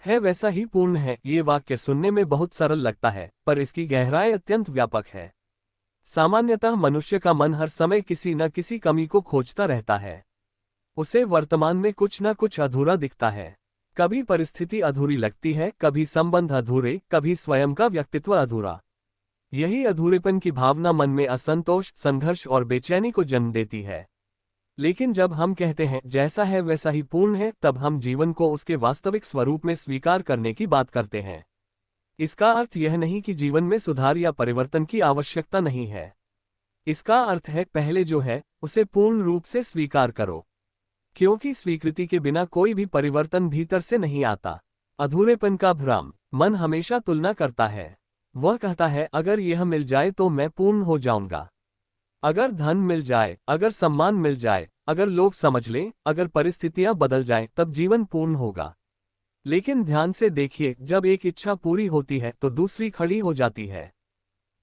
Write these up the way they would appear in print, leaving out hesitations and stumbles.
है वैसा ही पूर्ण है। ये वाक्य सुनने में बहुत सरल लगता है, पर इसकी गहराई अत्यंत व्यापक है। सामान्यतः मनुष्य का मन हर समय किसी न किसी कमी को खोजता रहता है। उसे वर्तमान में कुछ न कुछ अधूरा दिखता है। कभी परिस्थिति अधूरी लगती है, कभी संबंध अधूरे, कभी स्वयं का व्यक्तित्व अधूरा। यही अधूरेपन की भावना मन में असंतोष, संघर्ष और बेचैनी को जन्म देती है। लेकिन जब हम कहते हैं जैसा है वैसा ही पूर्ण है, तब हम जीवन को उसके वास्तविक स्वरूप में स्वीकार करने की बात करते हैं। इसका अर्थ यह नहीं कि जीवन में सुधार या परिवर्तन की आवश्यकता नहीं है। इसका अर्थ है पहले जो है उसे पूर्ण रूप से स्वीकार करो, क्योंकि स्वीकृति के बिना कोई भी परिवर्तन भीतर से नहीं आता। अधूरेपन का भ्रम। मन हमेशा तुलना करता है। वह कहता है अगर यह मिल जाए तो मैं पूर्ण हो जाऊंगा। अगर धन मिल जाए, अगर सम्मान मिल जाए, अगर लोग समझ लें, अगर परिस्थितियां बदल जाएं, तब जीवन पूर्ण होगा। लेकिन ध्यान से देखिए, जब एक इच्छा पूरी होती है तो दूसरी खड़ी हो जाती है।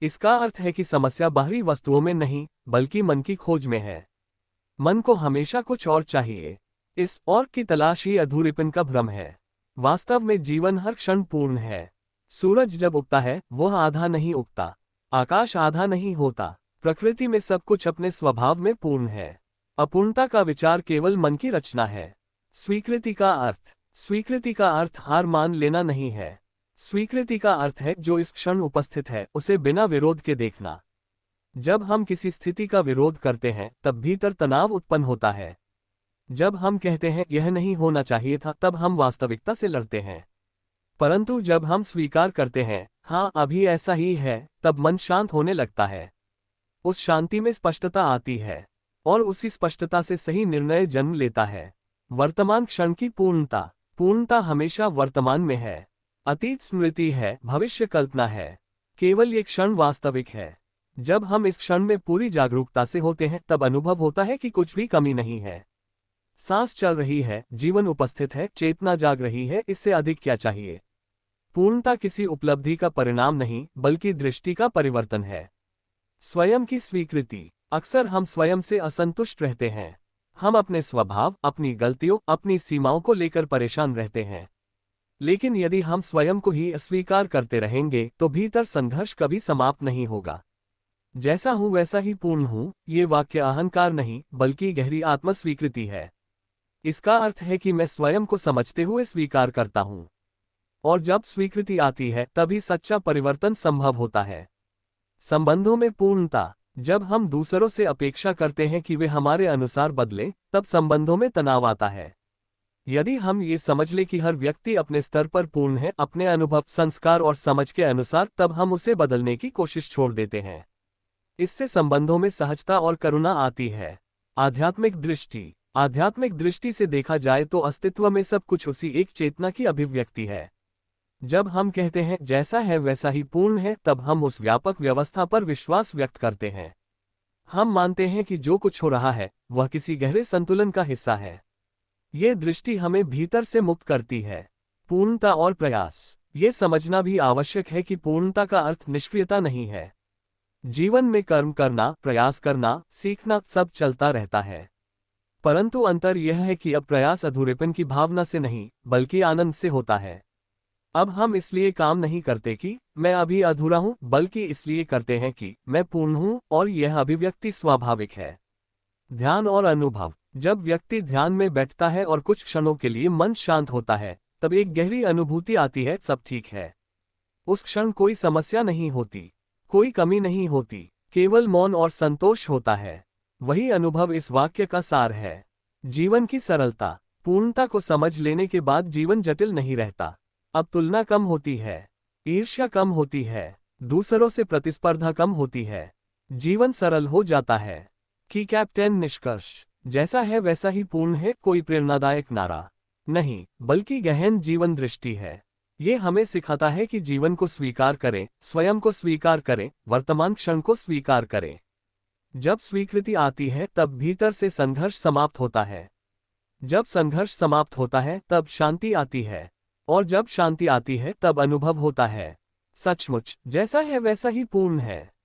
इसका अर्थ है कि समस्या बाहरी वस्तुओं में नहीं, बल्कि मन की खोज में है। मन को हमेशा कुछ और चाहिए। इस और की तलाश ही अधूरेपन का भ्रम है। वास्तव में जीवन हर क्षण पूर्ण है। सूरज जब उगता है वह आधा नहीं उगता, आकाश आधा नहीं होता। प्रकृति में सब कुछ अपने स्वभाव में पूर्ण है। अपूर्णता का विचार केवल मन की रचना है। स्वीकृति का अर्थ हार मान लेना नहीं है। स्वीकृति का अर्थ है जो इस क्षण उपस्थित है उसे बिना विरोध के देखना। जब हम किसी स्थिति का विरोध करते हैं तब भीतर तनाव उत्पन्न होता है। जब हम कहते हैं यह नहीं होना चाहिए था, तब हम वास्तविकता से लड़ते हैं। परंतु जब हम स्वीकार करते हैं हाँ अभी ऐसा ही है, तब मन शांत होने लगता है। उस शांति में स्पष्टता आती है और उसी स्पष्टता से सही निर्णय जन्म लेता है। वर्तमान क्षण की पूर्णता हमेशा वर्तमान में है। अतीत स्मृति है, भविष्य कल्पना है। केवल ये क्षण वास्तविक है। जब हम इस क्षण में पूरी जागरूकता से होते हैं तब अनुभव होता है कि कुछ भी कमी नहीं है। सांस चल रही है, जीवन उपस्थित है, चेतना जाग रही है, इससे अधिक क्या चाहिए। पूर्णता किसी उपलब्धि का परिणाम नहीं, बल्कि दृष्टि का परिवर्तन है। स्वयं की स्वीकृति। अक्सर हम स्वयं से असंतुष्ट रहते हैं। हम अपने स्वभाव, अपनी गलतियों, अपनी सीमाओं को लेकर परेशान रहते हैं। लेकिन यदि हम स्वयं को ही अस्वीकार करते रहेंगे तो भीतर संघर्ष कभी समाप्त नहीं होगा। जैसा हूं वैसा ही पूर्ण हूं, ये वाक्य अहंकार नहीं, बल्कि गहरी आत्मस्वीकृति है। इसका अर्थ है कि मैं स्वयं को समझते हुए स्वीकार करता हूं। और जब स्वीकृति आती है तभी सच्चा परिवर्तन संभव होता है। संबंधों में पूर्णता। जब हम दूसरों से अपेक्षा करते हैं कि वे हमारे अनुसार बदलें, तब संबंधों में तनाव आता है। यदि हम ये समझ लें कि हर व्यक्ति अपने स्तर पर पूर्ण है, अपने अनुभव, संस्कार और समझ के अनुसार, तब हम उसे बदलने की कोशिश छोड़ देते हैं। इससे संबंधों में सहजता और करुणा आती है। आध्यात्मिक दृष्टि से देखा जाए तो अस्तित्व में सब कुछ उसी एक चेतना की अभिव्यक्ति है। जब हम कहते हैं जैसा है वैसा ही पूर्ण है, तब हम उस व्यापक व्यवस्था पर विश्वास व्यक्त करते हैं। हम मानते हैं कि जो कुछ हो रहा है वह किसी गहरे संतुलन का हिस्सा है। ये दृष्टि हमें भीतर से मुक्त करती है। पूर्णता और प्रयास। ये समझना भी आवश्यक है कि पूर्णता का अर्थ निष्क्रियता नहीं है। जीवन में कर्म करना, प्रयास करना, सीखना सब चलता रहता है। परंतु अंतर यह है कि अब प्रयास अधूरेपन की भावना से नहीं, बल्कि आनंद से होता है। अब हम इसलिए काम नहीं करते कि मैं अभी अधूरा हूं, बल्कि इसलिए करते हैं कि मैं पूर्ण हूं, और यह अभिव्यक्ति स्वाभाविक है। ध्यान और अनुभव। जब व्यक्ति ध्यान में बैठता है और कुछ क्षणों के लिए मन शांत होता है, तब एक गहरी अनुभूति आती है, सब ठीक है। उस क्षण कोई समस्या नहीं होती, कोई कमी नहीं होती, केवल मौन और संतोष होता है। वही अनुभव इस वाक्य का सार है। जीवन की सरलता। पूर्णता को समझ लेने के बाद जीवन जटिल नहीं रहता। अब तुलना कम होती है, ईर्ष्या कम होती है, दूसरों से प्रतिस्पर्धा कम होती है। जीवन सरल हो जाता है। कि कैप्टन निष्कर्ष। जैसा है वैसा ही पूर्ण है कोई प्रेरणादायक नारा नहीं, बल्कि गहन जीवन दृष्टि है। ये हमें सिखाता है कि जीवन को स्वीकार करें, स्वयं को स्वीकार करें, वर्तमान क्षण को स्वीकार करें। जब स्वीकृति आती है तब भीतर से संघर्ष समाप्त होता है। जब संघर्ष समाप्त होता है तब शांति आती है, और जब शांति आती है तब अनुभव होता है सचमुच जैसा है वैसा ही पूर्ण है।